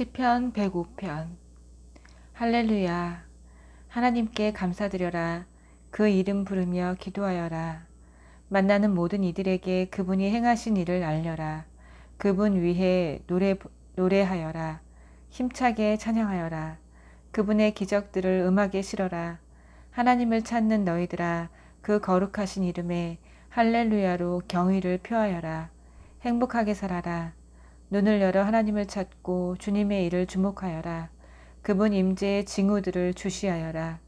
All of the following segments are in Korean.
시편 105편. 할렐루야. 하나님께 감사드려라. 그 이름 부르며 기도하여라. 만나는 모든 이들에게 그분이 행하신 일을 알려라. 그분 위해 노래하여라. 힘차게 찬양하여라. 그분의 기적들을 음악에 실어라. 하나님을 찾는 너희들아, 그 거룩하신 이름에 할렐루야로 경의를 표하여라. 행복하게 살아라. 눈을 열어 하나님을 찾고 주님의 일을 주목하여라. 그분 임재의 징후들을 주시하여라.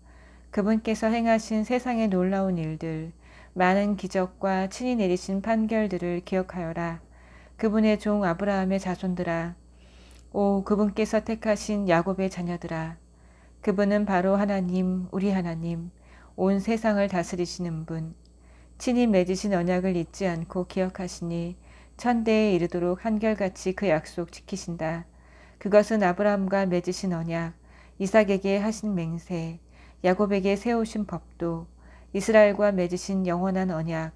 그분께서 행하신 세상의 놀라운 일들, 많은 기적과 친히 내리신 판결들을 기억하여라. 그분의 종 아브라함의 자손들아, 오 그분께서 택하신 야곱의 자녀들아, 그분은 바로 하나님, 우리 하나님, 온 세상을 다스리시는 분, 친히 맺으신 언약을 잊지 않고 기억하시니 천대에 이르도록 한결같이 그 약속 지키신다. 그것은 아브라함과 맺으신 언약, 이삭에게 하신 맹세, 야곱에게 세우신 법도, 이스라엘과 맺으신 영원한 언약,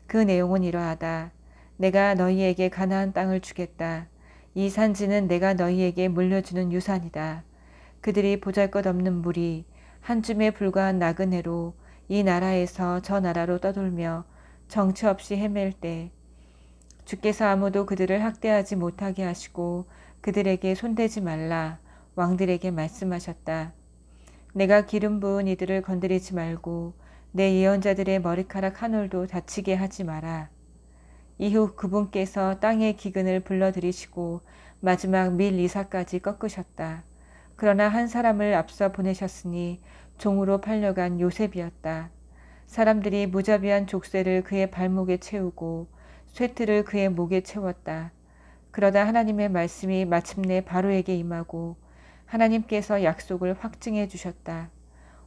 그 내용은 이러하다. 내가 너희에게 가나안 땅을 주겠다. 이 산지는 내가 너희에게 물려주는 유산이다. 그들이 보잘것없는 무리, 한 줌에 불과한 나그네로 이 나라에서 저 나라로 떠돌며 정처 없이 헤맬 때 주께서 아무도 그들을 학대하지 못하게 하시고 그들에게 손대지 말라 왕들에게 말씀하셨다. 내가 기름 부은 이들을 건드리지 말고 내 예언자들의 머리카락 한 올도 다치게 하지 마라. 이후 그분께서 땅의 기근을 불러들이시고 마지막 밀 이삭까지 꺾으셨다. 그러나 한 사람을 앞서 보내셨으니 종으로 팔려간 요셉이었다. 사람들이 무자비한 족쇄를 그의 발목에 채우고 쇠틀을 그의 목에 채웠다. 그러다 하나님의 말씀이 마침내 바로에게 임하고 하나님께서 약속을 확증해 주셨다.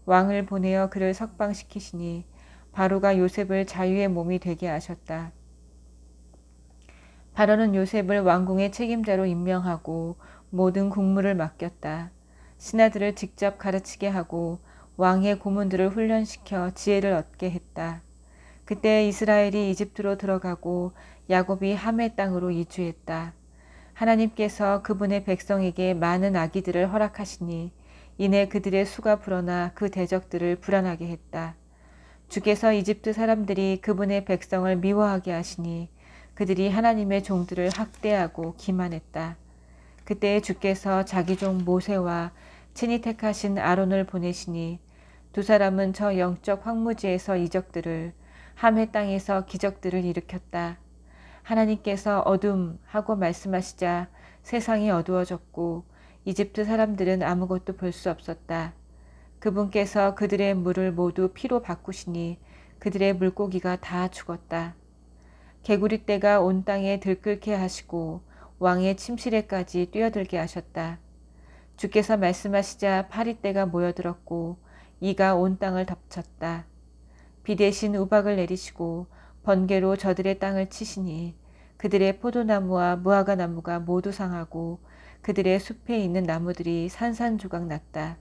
왕을 보내어 그를 석방시키시니 바로가 요셉을 자유의 몸이 되게 하셨다. 바로는 요셉을 왕궁의 책임자로 임명하고 모든 국무를 맡겼다. 신하들을 직접 가르치게 하고 왕의 고문들을 훈련시켜 지혜를 얻게 했다. 그때 이스라엘이 이집트로 들어가고 야곱이 함의 땅으로 이주했다. 하나님께서 그분의 백성에게 많은 아기들을 허락하시니 이내 그들의 수가 불어나 그 대적들을 불안하게 했다. 주께서 이집트 사람들이 그분의 백성을 미워하게 하시니 그들이 하나님의 종들을 학대하고 기만했다. 그때 주께서 자기 종 모세와 친히 택하신 아론을 보내시니 두 사람은 저 영적 황무지에서 이적들을, 함의 땅에서 기적들을 일으켰다. 하나님께서 어둠 하고 말씀하시자 세상이 어두워졌고 이집트 사람들은 아무것도 볼 수 없었다. 그분께서 그들의 물을 모두 피로 바꾸시니 그들의 물고기가 다 죽었다. 개구리 떼가 온 땅에 들끓게 하시고 왕의 침실에까지 뛰어들게 하셨다. 주께서 말씀하시자 파리떼가 모여들었고 이가 온 땅을 덮쳤다. 비 대신 우박을 내리시고 번개로 저들의 땅을 치시니 그들의 포도나무와 무화과나무가 모두 상하고 그들의 숲에 있는 나무들이 산산조각 났다.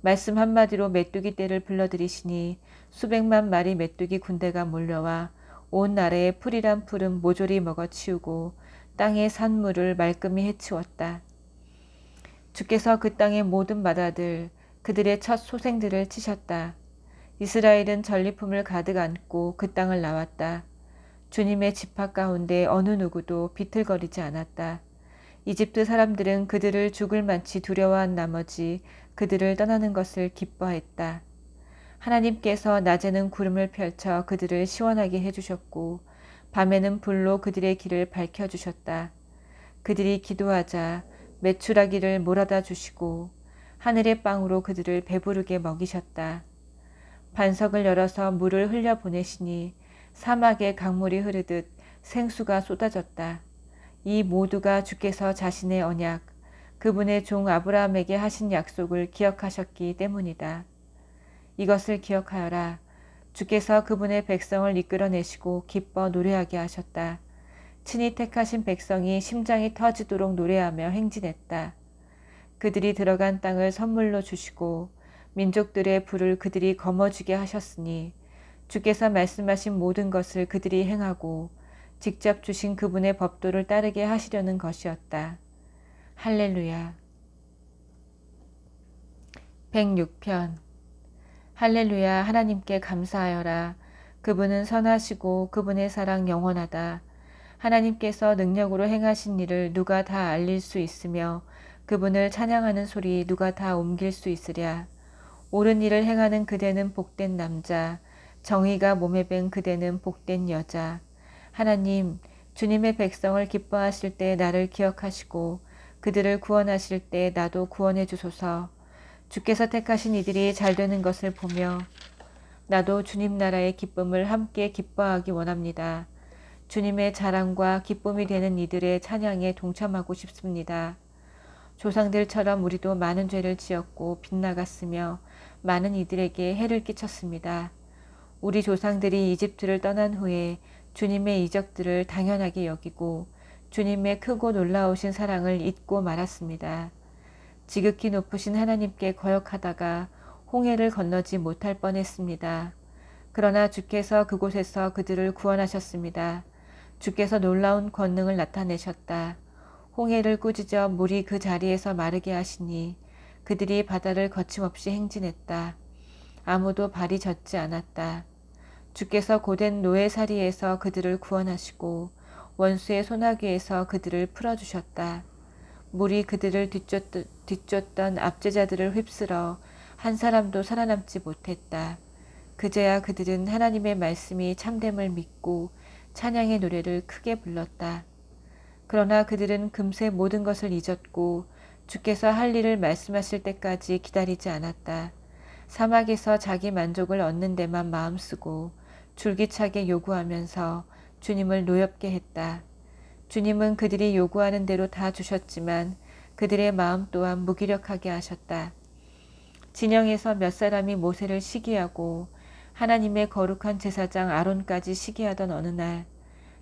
말씀 한마디로 메뚜기 떼를 불러들이시니 수백만 마리 메뚜기 군대가 몰려와 온 나라의 풀이란 풀은 모조리 먹어치우고 땅의 산물을 말끔히 해치웠다. 주께서 그 땅의 모든 마다들, 그들의 첫 소생들을 치셨다. 이스라엘은 전리품을 가득 안고 그 땅을 나왔다. 주님의 지파 가운데 어느 누구도 비틀거리지 않았다. 이집트 사람들은 그들을 죽을 만치 두려워한 나머지 그들을 떠나는 것을 기뻐했다. 하나님께서 낮에는 구름을 펼쳐 그들을 시원하게 해주셨고 밤에는 불로 그들의 길을 밝혀주셨다. 그들이 기도하자 메추라기를 몰아다 주시고 하늘의 빵으로 그들을 배부르게 먹이셨다. 반석을 열어서 물을 흘려보내시니 사막에 강물이 흐르듯 생수가 쏟아졌다. 이 모두가 주께서 자신의 언약, 그분의 종 아브라함에게 하신 약속을 기억하셨기 때문이다. 이것을 기억하여라. 주께서 그분의 백성을 이끌어내시고 기뻐 노래하게 하셨다. 친히 택하신 백성이 심장이 터지도록 노래하며 행진했다. 그들이 들어간 땅을 선물로 주시고 민족들의 불을 그들이 거머쥐게 하셨으니 주께서 말씀하신 모든 것을 그들이 행하고 직접 주신 그분의 법도를 따르게 하시려는 것이었다. 할렐루야. 106편. 할렐루야. 하나님께 감사하여라. 그분은 선하시고 그분의 사랑 영원하다. 하나님께서 능력으로 행하신 일을 누가 다 알릴 수 있으며 그분을 찬양하는 소리 누가 다 옮길 수 있으랴. 옳은 일을 행하는 그대는 복된 남자, 정의가 몸에 밴 그대는 복된 여자. 하나님, 주님의 백성을 기뻐하실 때 나를 기억하시고 그들을 구원하실 때 나도 구원해 주소서. 주께서 택하신 이들이 잘 되는 것을 보며 나도 주님 나라의 기쁨을 함께 기뻐하기 원합니다. 주님의 자랑과 기쁨이 되는 이들의 찬양에 동참하고 싶습니다. 조상들처럼 우리도 많은 죄를 지었고 빗나갔으며 많은 이들에게 해를 끼쳤습니다. 우리 조상들이 이집트를 떠난 후에 주님의 이적들을 당연하게 여기고 주님의 크고 놀라우신 사랑을 잊고 말았습니다. 지극히 높으신 하나님께 거역하다가 홍해를 건너지 못할 뻔했습니다. 그러나 주께서 그곳에서 그들을 구원하셨습니다. 주께서 놀라운 권능을 나타내셨다. 홍해를 꾸짖어 물이 그 자리에서 마르게 하시니 그들이 바다를 거침없이 행진했다. 아무도 발이 젖지 않았다. 주께서 고된 노예살이에서 그들을 구원하시고 원수의 소나기에서 그들을 풀어주셨다. 물이 그들을 뒤쫓던 압제자들을 휩쓸어 한 사람도 살아남지 못했다. 그제야 그들은 하나님의 말씀이 참됨을 믿고 찬양의 노래를 크게 불렀다. 그러나 그들은 금세 모든 것을 잊었고 주께서 할 일을 말씀하실 때까지 기다리지 않았다. 사막에서 자기 만족을 얻는 데만 마음쓰고 줄기차게 요구하면서 주님을 노엽게 했다. 주님은 그들이 요구하는 대로 다 주셨지만 그들의 마음 또한 무기력하게 하셨다. 진영에서 몇 사람이 모세를 시기하고 하나님의 거룩한 제사장 아론까지 시기하던 어느 날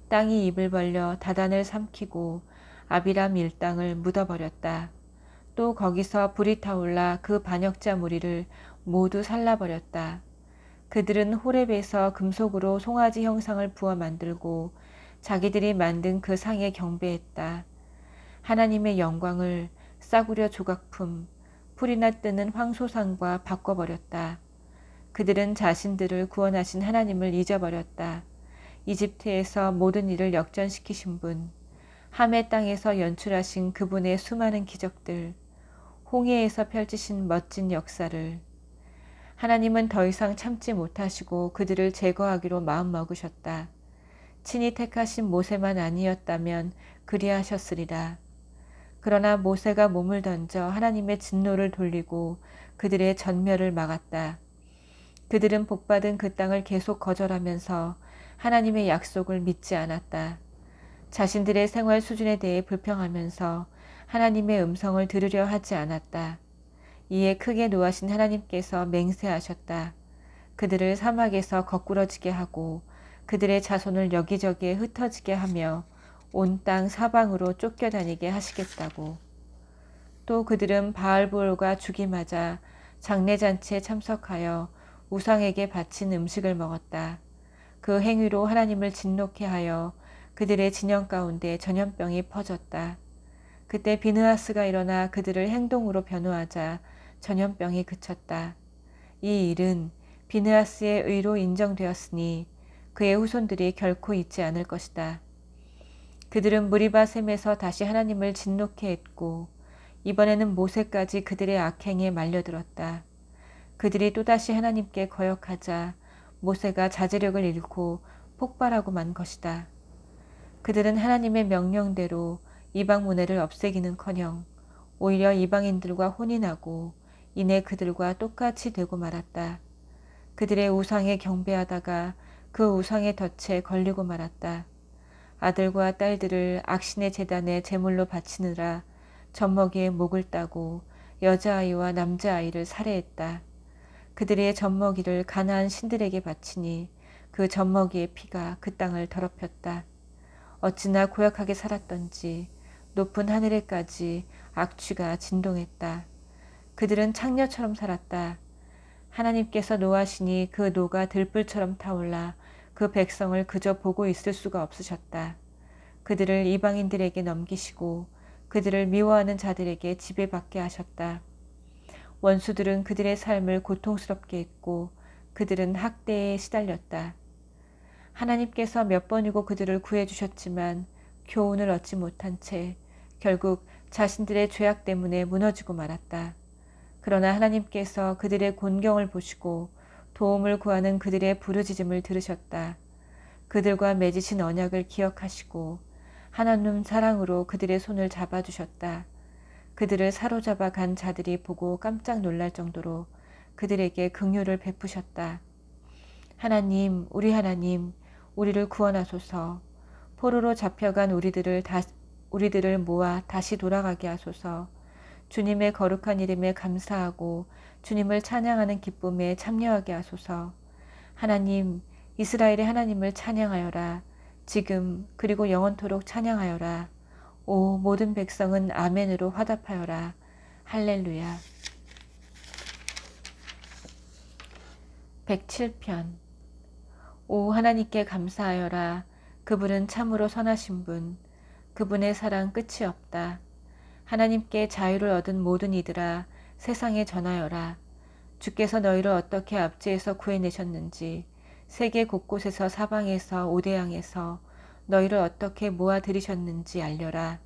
땅이 입을 벌려 다단을 삼키고 아비람 일당을 묻어버렸다. 또 거기서 불이 타올라 그 반역자 무리를 모두 살라버렸다. 그들은 호렙에서 금속으로 송아지 형상을 부어 만들고 자기들이 만든 그 상에 경배했다. 하나님의 영광을 싸구려 조각품, 풀이나 뜨는 황소상과 바꿔버렸다. 그들은 자신들을 구원하신 하나님을 잊어버렸다. 이집트에서 모든 일을 역전시키신 분, 함의 땅에서 연출하신 그분의 수많은 기적들, 홍해에서 펼치신 멋진 역사를 하나님은 더 이상 참지 못하시고 그들을 제거하기로 마음먹으셨다. 친히 택하신 모세만 아니었다면 그리하셨으리라. 그러나 모세가 몸을 던져 하나님의 진노를 돌리고 그들의 전멸을 막았다. 그들은 복받은 그 땅을 계속 거절하면서 하나님의 약속을 믿지 않았다. 자신들의 생활 수준에 대해 불평하면서 하나님의 음성을 들으려 하지 않았다. 이에 크게 노하신 하나님께서 맹세하셨다. 그들을 사막에서 거꾸러지게 하고 그들의 자손을 여기저기에 흩어지게 하며 온 땅 사방으로 쫓겨다니게 하시겠다고. 또 그들은 바알볼과 죽이 맞아 장례잔치에 참석하여 우상에게 바친 음식을 먹었다. 그 행위로 하나님을 진노케 하여 그들의 진영 가운데 전염병이 퍼졌다. 그때 비느하스가 일어나 그들을 행동으로 변호하자 전염병이 그쳤다. 이 일은 비느하스의 의로 인정되었으니 그의 후손들이 결코 잊지 않을 것이다. 그들은 무리바 셈에서 다시 하나님을 진노케 했고 이번에는 모세까지 그들의 악행에 말려들었다. 그들이 또다시 하나님께 거역하자 모세가 자제력을 잃고 폭발하고 만 것이다. 그들은 하나님의 명령대로 이방 문화를 없애기는커녕 오히려 이방인들과 혼인하고 이내 그들과 똑같이 되고 말았다. 그들의 우상에 경배하다가 그 우상의 덫에 걸리고 말았다. 아들과 딸들을 악신의 제단에 제물로 바치느라 젖먹이의 목을 따고 여자아이와 남자아이를 살해했다. 그들의 젖먹이를 가나안 신들에게 바치니 그 젖먹이의 피가 그 땅을 더럽혔다. 어찌나 고약하게 살았던지 높은 하늘에까지 악취가 진동했다. 그들은 창녀처럼 살았다. 하나님께서 노하시니 그 노가 들불처럼 타올라 그 백성을 그저 보고 있을 수가 없으셨다. 그들을 이방인들에게 넘기시고 그들을 미워하는 자들에게 지배받게 하셨다. 원수들은 그들의 삶을 고통스럽게 했고 그들은 학대에 시달렸다. 하나님께서 몇 번이고 그들을 구해주셨지만 교훈을 얻지 못한 채 결국 자신들의 죄악 때문에 무너지고 말았다. 그러나 하나님께서 그들의 곤경을 보시고 도움을 구하는 그들의 부르짖음을 들으셨다. 그들과 맺으신 언약을 기억하시고 하나님 사랑으로 그들의 손을 잡아주셨다. 그들을 사로잡아 간 자들이 보고 깜짝 놀랄 정도로 그들에게 긍휼을 베푸셨다. 하나님, 우리 하나님, 우리를 구원하소서. 포로로 잡혀간 우리들을 모아 다시 돌아가게 하소서. 주님의 거룩한 이름에 감사하고 주님을 찬양하는 기쁨에 참여하게 하소서. 하나님, 이스라엘의 하나님을 찬양하여라. 지금 그리고 영원토록 찬양하여라. 오, 모든 백성은 아멘으로 화답하여라. 할렐루야. 107편. 오, 하나님께 감사하여라. 그분은 참으로 선하신 분. 그분의 사랑 끝이 없다. 하나님께 자유를 얻은 모든 이들아, 세상에 전하여라. 주께서 너희를 어떻게 압제에서 구해내셨는지, 세계 곳곳에서 사방에서 오대양에서 너희를 어떻게 모아들이셨는지 알려라.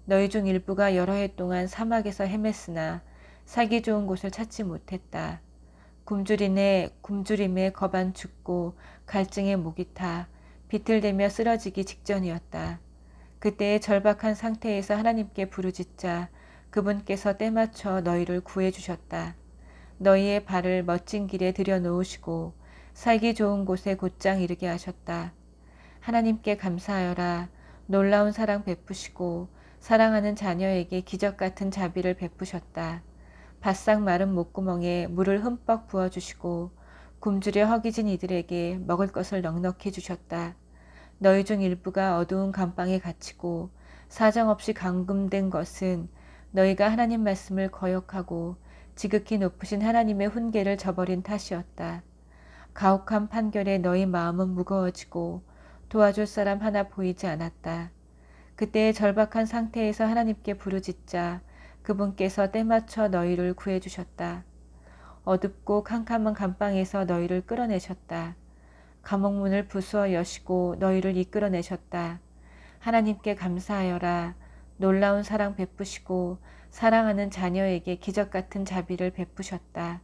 너희 중 일부가 여러 해 동안 사막에서 헤맸으나 살기 좋은 곳을 찾지 못했다. 굶주림에 겁안 죽고 갈증에 목이 타 비틀대며 쓰러지기 직전이었다. 그때의 절박한 상태에서 하나님께 부르짖자 그분께서 때맞춰 너희를 구해주셨다. 너희의 발을 멋진 길에 들여놓으시고 살기 좋은 곳에 곧장 이르게 하셨다. 하나님께 감사하여라. 놀라운 사랑 베푸시고 사랑하는 자녀에게 기적같은 자비를 베푸셨다. 바싹 마른 목구멍에 물을 흠뻑 부어주시고 굶주려 허기진 이들에게 먹을 것을 넉넉히 주셨다. 너희 중 일부가 어두운 감방에 갇히고 사정없이 감금된 것은 너희가 하나님 말씀을 거역하고 지극히 높으신 하나님의 훈계를 저버린 탓이었다. 가혹한 판결에 너희 마음은 무거워지고 도와줄 사람 하나 보이지 않았다. 그때의 절박한 상태에서 하나님께 부르짖자 그분께서 때맞춰 너희를 구해주셨다. 어둡고 캄캄한 감방에서 너희를 끌어내셨다. 감옥문을 부수어 여시고 너희를 이끌어내셨다. 하나님께 감사하여라. 놀라운 사랑 베푸시고 사랑하는 자녀에게 기적같은 자비를 베푸셨다.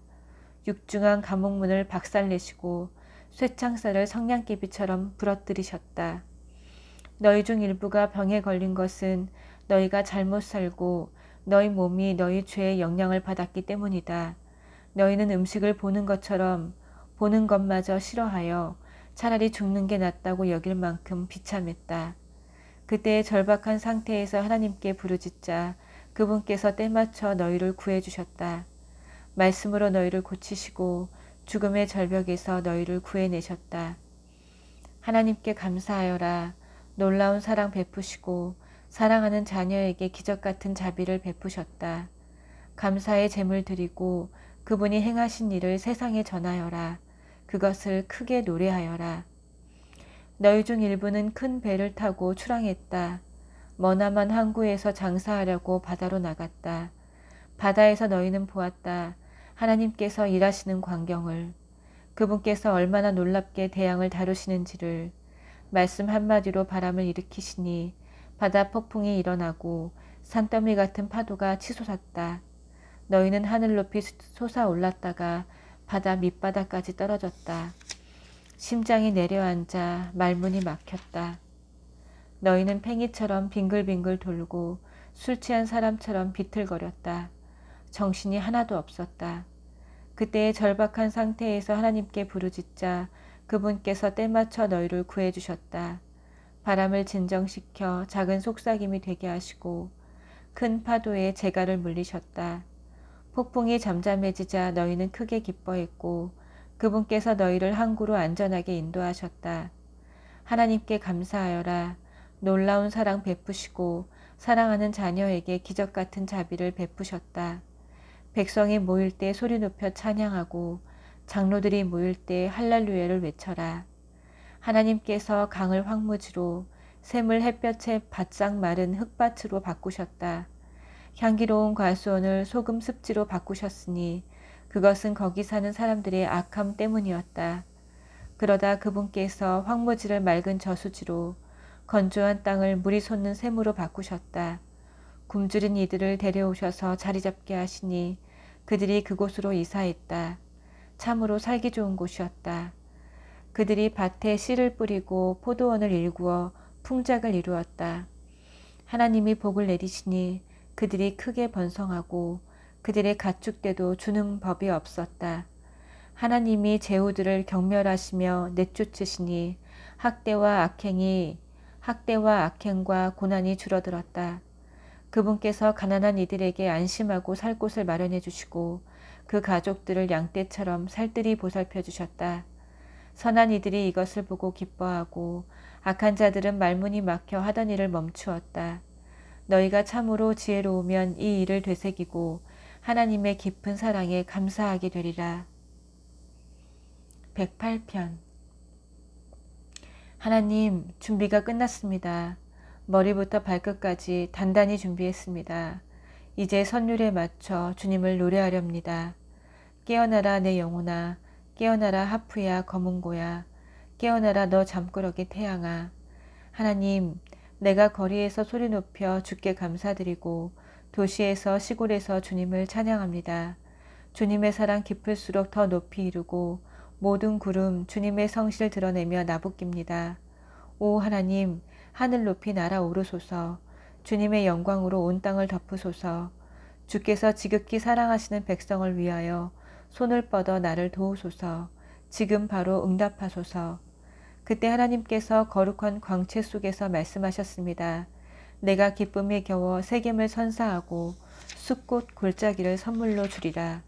육중한 감옥문을 박살내시고 쇠창살을 성냥개비처럼 부러뜨리셨다. 너희 중 일부가 병에 걸린 것은 너희가 잘못 살고 너희 몸이 너희 죄의 영향을 받았기 때문이다. 너희는 음식을 보는 것처럼 보는 것마저 싫어하여 차라리 죽는 게 낫다고 여길 만큼 비참했다. 그때의 절박한 상태에서 하나님께 부르짖자 그분께서 때맞춰 너희를 구해주셨다. 말씀으로 너희를 고치시고 죽음의 절벽에서 너희를 구해내셨다. 하나님께 감사하여라. 놀라운 사랑 베푸시고 사랑하는 자녀에게 기적같은 자비를 베푸셨다. 감사의 제물 드리고 그분이 행하신 일을 세상에 전하여라. 그것을 크게 노래하여라. 너희 중 일부는 큰 배를 타고 출항했다. 머나먼 항구에서 장사하려고 바다로 나갔다. 바다에서 너희는 보았다. 하나님께서 일하시는 광경을, 그분께서 얼마나 놀랍게 대양을 다루시는지를. 말씀 한마디로 바람을 일으키시니 바다 폭풍이 일어나고 산더미 같은 파도가 치솟았다. 너희는 하늘 높이 솟아올랐다가 바다 밑바닥까지 떨어졌다. 심장이 내려앉아 말문이 막혔다. 너희는 팽이처럼 빙글빙글 돌고 술 취한 사람처럼 비틀거렸다. 정신이 하나도 없었다. 그때의 절박한 상태에서 하나님께 부르짖자 그분께서 때맞춰 너희를 구해주셨다. 바람을 진정시켜 작은 속삭임이 되게 하시고 큰 파도에 재갈을 물리셨다. 폭풍이 잠잠해지자 너희는 크게 기뻐했고 그분께서 너희를 항구로 안전하게 인도하셨다. 하나님께 감사하여라. 놀라운 사랑 베푸시고 사랑하는 자녀에게 기적같은 자비를 베푸셨다. 백성이 모일 때 소리 높여 찬양하고 장로들이 모일 때 할렐루야를 외쳐라. 하나님께서 강을 황무지로 샘을 햇볕에 바짝 마른 흙밭으로 바꾸셨다. 향기로운 과수원을 소금 습지로 바꾸셨으니 그것은 거기 사는 사람들의 악함 때문이었다. 그러다 그분께서 황무지를 맑은 저수지로, 건조한 땅을 물이 솟는 샘으로 바꾸셨다. 굶주린 이들을 데려오셔서 자리 잡게 하시니 그들이 그곳으로 이사했다. 참으로 살기 좋은 곳이었다. 그들이 밭에 씨를 뿌리고 포도원을 일구어 풍작을 이루었다. 하나님이 복을 내리시니 그들이 크게 번성하고 그들의 가축대도 주는 법이 없었다. 하나님이 제후들을 경멸하시며 내쫓으시니 학대와 악행과 고난이 줄어들었다. 그분께서 가난한 이들에게 안심하고 살 곳을 마련해 주시고 그 가족들을 양떼처럼 살뜰히 보살펴 주셨다. 선한 이들이 이것을 보고 기뻐하고 악한 자들은 말문이 막혀 하던 일을 멈추었다. 너희가 참으로 지혜로우면 이 일을 되새기고 하나님의 깊은 사랑에 감사하게 되리라. 108편. 하나님, 준비가 끝났습니다. 머리부터 발끝까지 단단히 준비했습니다. 이제 선율에 맞춰 주님을 노래하렵니다. 깨어나라 내 영혼아, 깨어나라 하프야 거문고야, 깨어나라 너 잠꾸러기 태양아. 하나님, 내가 거리에서 소리 높여 주께 감사드리고 도시에서 시골에서 주님을 찬양합니다. 주님의 사랑 깊을수록 더 높이 이루고 모든 구름 주님의 성실 드러내며 나부낍니다. 오 하나님, 하늘 높이 날아오르소서. 주님의 영광으로 온 땅을 덮으소서. 주께서 지극히 사랑하시는 백성을 위하여 손을 뻗어 나를 도우소서. 지금 바로 응답하소서. 그때 하나님께서 거룩한 광채 속에서 말씀하셨습니다. 내가 기쁨에 겨워 세겜을 선사하고 숫꽃 골짜기를 선물로 주리라.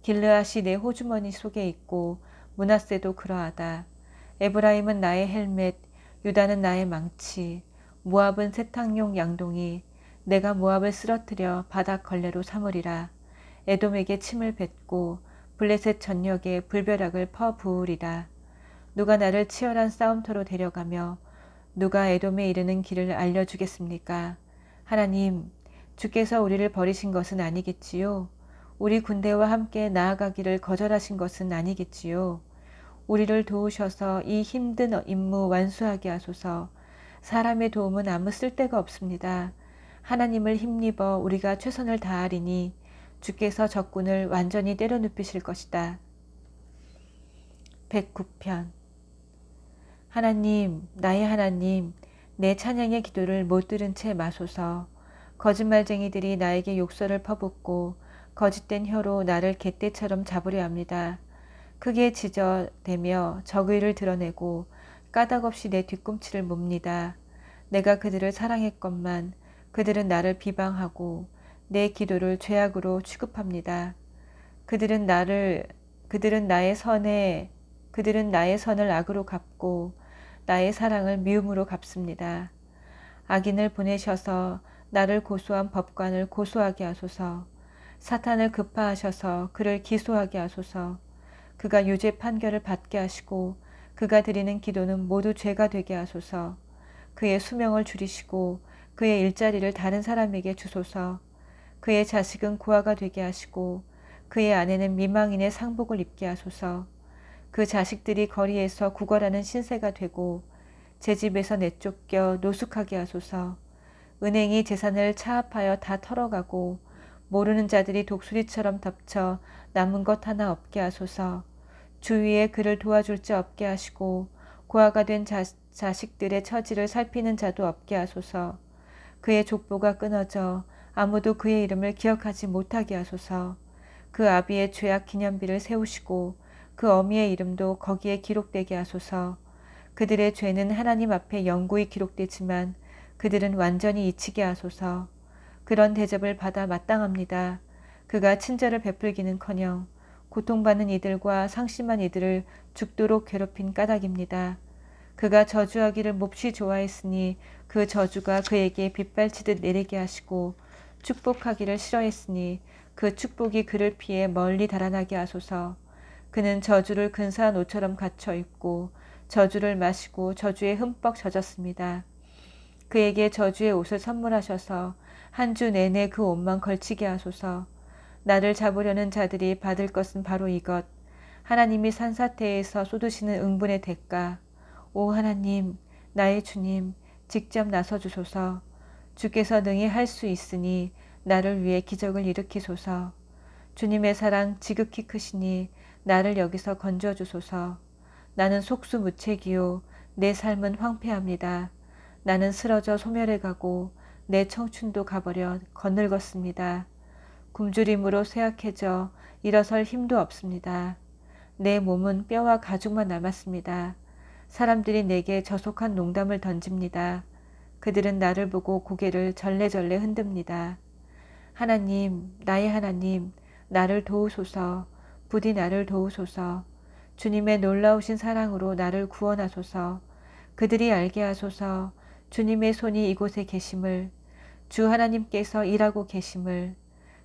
길르앗이 내 호주머니 속에 있고 므낫세도 그러하다. 에브라임은 나의 헬멧, 유다는 나의 망치, 모압은 세탁용 양동이, 내가 모압을 쓰러뜨려 바닥 걸레로 삼으리라. 에돔에게 침을 뱉고 블레셋 전역에 불벼락을 퍼부으리라. 누가 나를 치열한 싸움터로 데려가며 누가 에돔에 이르는 길을 알려주겠습니까? 하나님, 주께서 우리를 버리신 것은 아니겠지요? 우리 군대와 함께 나아가기를 거절하신 것은 아니겠지요? 우리를 도우셔서 이 힘든 임무 완수하게 하소서. 사람의 도움은 아무 쓸데가 없습니다. 하나님을 힘입어 우리가 최선을 다하리니 주께서 적군을 완전히 때려눕히실 것이다. 109편. 하나님, 나의 하나님, 내 찬양의 기도를 못 들은 채 마소서. 거짓말쟁이들이 나에게 욕설을 퍼붓고 거짓된 혀로 나를 갯떼처럼 잡으려 합니다. 크게 지저대며 적의를 드러내고 까닭없이 내 뒤꿈치를 몹니다. 내가 그들을 사랑했건만 그들은 나를 비방하고 내 기도를 죄악으로 취급합니다. 그들은 나의 선을 악으로 갚고 나의 사랑을 미움으로 갚습니다. 악인을 보내셔서 나를 고소한 법관을 고소하게 하소서. 사탄을 급파하셔서 그를 기소하게 하소서. 그가 유죄 판결을 받게 하시고 그가 드리는 기도는 모두 죄가 되게 하소서. 그의 수명을 줄이시고 그의 일자리를 다른 사람에게 주소서. 그의 자식은 고아가 되게 하시고 그의 아내는 미망인의 상복을 입게 하소서. 그 자식들이 거리에서 구걸하는 신세가 되고 제 집에서 내쫓겨 노숙하게 하소서. 은행이 재산을 차압하여 다 털어가고 모르는 자들이 독수리처럼 덮쳐 남은 것 하나 없게 하소서. 주위에 그를 도와줄 자 없게 하시고 고아가 된 자식들의 처지를 살피는 자도 없게 하소서. 그의 족보가 끊어져 아무도 그의 이름을 기억하지 못하게 하소서. 그 아비의 죄악 기념비를 세우시고 그 어미의 이름도 거기에 기록되게 하소서. 그들의 죄는 하나님 앞에 영구히 기록되지만 그들은 완전히 잊히게 하소서. 그런 대접을 받아 마땅합니다. 그가 친절을 베풀기는커녕 고통받는 이들과 상심한 이들을 죽도록 괴롭힌 까닭입니다. 그가 저주하기를 몹시 좋아했으니 그 저주가 그에게 빗발치듯 내리게 하시고 축복하기를 싫어했으니 그 축복이 그를 피해 멀리 달아나게 하소서. 그는 저주를 근사한 옷처럼 갖춰 입고 저주를 마시고 저주에 흠뻑 젖었습니다. 그에게 저주의 옷을 선물하셔서 한 주 내내 그 옷만 걸치게 하소서. 나를 잡으려는 자들이 받을 것은 바로 이것. 하나님이 산사태에서 쏟으시는 응분의 대가. 오 하나님, 나의 주님, 직접 나서주소서. 주께서 능히 할 수 있으니 나를 위해 기적을 일으키소서. 주님의 사랑 지극히 크시니 나를 여기서 건져주소서. 나는 속수무책이요 내 삶은 황폐합니다. 나는 쓰러져 소멸해 가고 내 청춘도 가버려 거늘었습니다. 굶주림으로 쇠약해져 일어설 힘도 없습니다. 내 몸은 뼈와 가죽만 남았습니다. 사람들이 내게 저속한 농담을 던집니다. 그들은 나를 보고 고개를 절레절레 흔듭니다. 하나님, 나의 하나님, 나를 도우소서. 부디 나를 도우소서. 주님의 놀라우신 사랑으로 나를 구원하소서. 그들이 알게 하소서. 주님의 손이 이곳에 계심을, 주 하나님께서 일하고 계심을,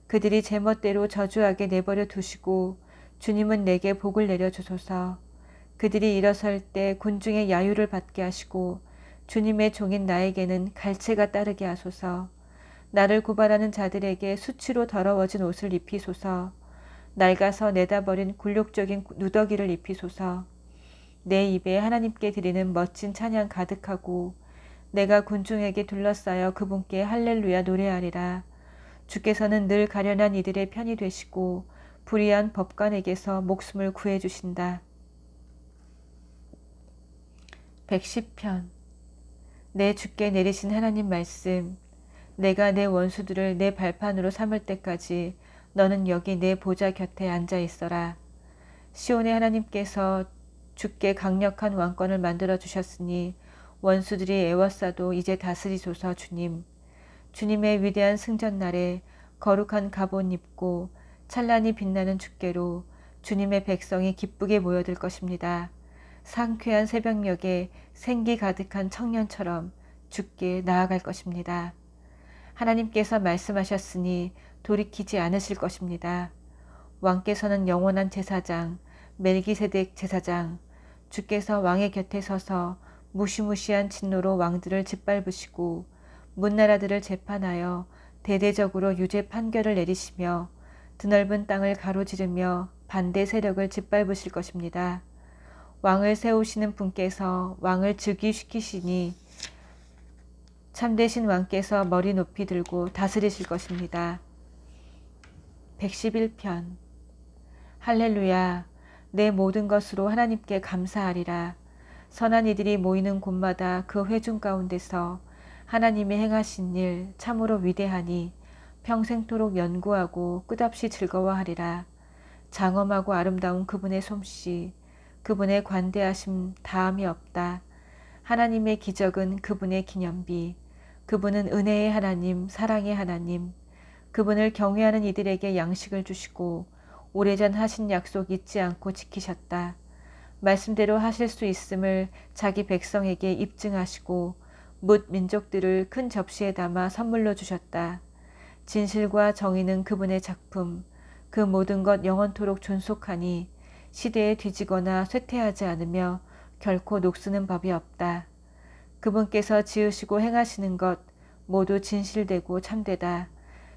그들이 제멋대로 저주하게 내버려 두시고 주님은 내게 복을 내려주소서. 그들이 일어설 때 군중의 야유를 받게 하시고 주님의 종인 나에게는 갈채가 따르게 하소서. 나를 고발하는 자들에게 수치로 더러워진 옷을 입히소서. 낡아서 내다버린 굴욕적인 누더기를 입히소서. 내 입에 하나님께 드리는 멋진 찬양 가득하고 내가 군중에게 둘러싸여 그분께 할렐루야 노래하리라. 주께서는 늘 가련한 이들의 편이 되시고 불의한 법관에게서 목숨을 구해주신다. 110편. 내 주께 내리신 하나님 말씀. 내가 내 원수들을 내 발판으로 삼을 때까지 너는 여기 내 보좌 곁에 앉아 있어라. 시온의 하나님께서 주께 강력한 왕권을 만들어 주셨으니 원수들이 애워싸도 이제 다스리소서. 주님. 주님의 위대한 승전날에 거룩한 갑옷 입고 찬란히 빛나는 주께로 주님의 백성이 기쁘게 모여들 것입니다. 상쾌한 새벽녘에 생기 가득한 청년처럼 주께 나아갈 것입니다. 하나님께서 말씀하셨으니 돌이키지 않으실 것입니다. 왕께서는 영원한 제사장, 멜기세덱 제사장, 주께서 왕의 곁에 서서 무시무시한 진노로 왕들을 짓밟으시고 문나라들을 재판하여 대대적으로 유죄 판결을 내리시며 드넓은 땅을 가로지르며 반대 세력을 짓밟으실 것입니다. 왕을 세우시는 분께서 왕을 즉위시키시니 참되신 왕께서 머리 높이 들고 다스리실 것입니다. 111편. 할렐루야. 내 모든 것으로 하나님께 감사하리라. 선한 이들이 모이는 곳마다 그 회중 가운데서 하나님이 행하신 일 참으로 위대하니 평생토록 연구하고 끝없이 즐거워하리라. 장엄하고 아름다운 그분의 솜씨, 그분의 관대하심 다함이 없다. 하나님의 기적은 그분의 기념비, 그분은 은혜의 하나님, 사랑의 하나님, 그분을 경외하는 이들에게 양식을 주시고 오래전 하신 약속 잊지 않고 지키셨다. 말씀대로 하실 수 있음을 자기 백성에게 입증하시고 뭇 민족들을 큰 접시에 담아 선물로 주셨다. 진실과 정의는 그분의 작품, 그 모든 것 영원토록 존속하니 시대에 뒤지거나 쇠퇴하지 않으며 결코 녹쓰는 법이 없다. 그분께서 지으시고 행하시는 것 모두 진실되고 참되다.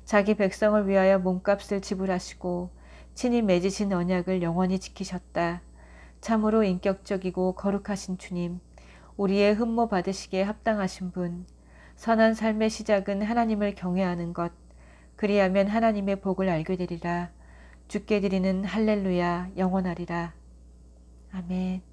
자기 백성을 위하여 몸값을 지불하시고 친히 맺으신 언약을 영원히 지키셨다. 참으로 인격적이고 거룩하신 주님, 우리의 흠모 받으시기에 합당하신 분, 선한 삶의 시작은 하나님을 경외하는 것, 그리하면 하나님의 복을 알게 되리라. 주께 드리는 할렐루야 영원하리라. 아멘.